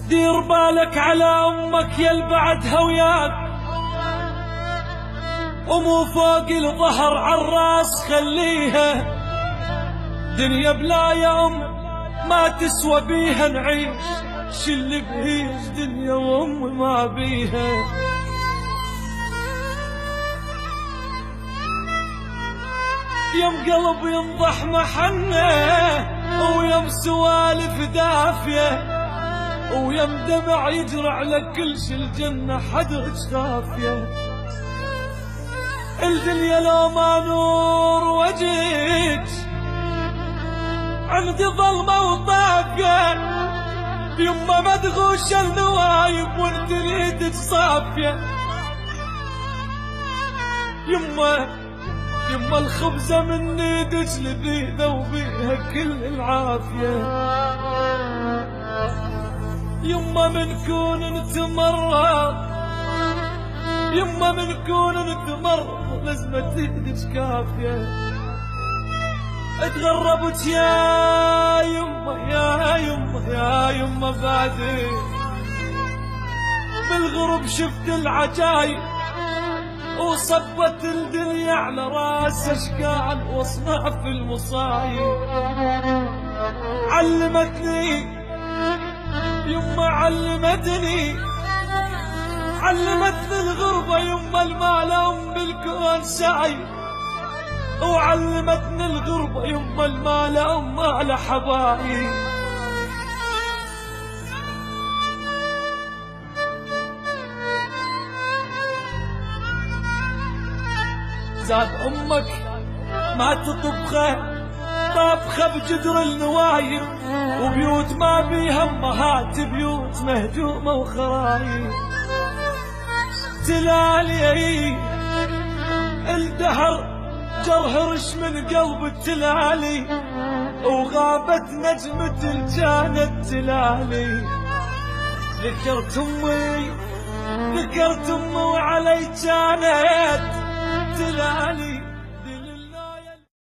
دير بالك على أمك يا البعدها وياك، ومو فوق الظهر عالراس خليها، دنيا بلا يا أم ما تسوى بيها نعيش، شل بهيج دنيا وأم ما بيها. يم قلب ينضح محنه، ويم سوالف دافيه، ويم دمع يجرى على كل شي الجنة حدرج خافية. الدنيا لو ما نور وجهك عندي ظلمة وطافية، يما مدغوش النوايب وانت ريدك صافية. يما الخبزة من ايدك لذيذة وبيها كل العافية. يما من كون نتمرض، يما من كون نتمرض لازمة ايدك كافية. اتغربت يا يما يا يما يا يما بعدين، بالغرب شفت العجايب وصبت الدنيا على راس اشكال واصناف المصايب. علمتني يما علمتني الغربة يما المال أم بالكون سعي، وعلمتني الغربة يما المال أم على حبايب. زاد أمك ما تطبخه طابخه بجدر النوايب، وبيوت ما بيها امهات بيوت مهجومه وخرايب. تلالي الدهر جرهرش من قلب التلالي، وغابت نجمة الجانة تلالي. ذكرت امي وعلي كانت تلالي.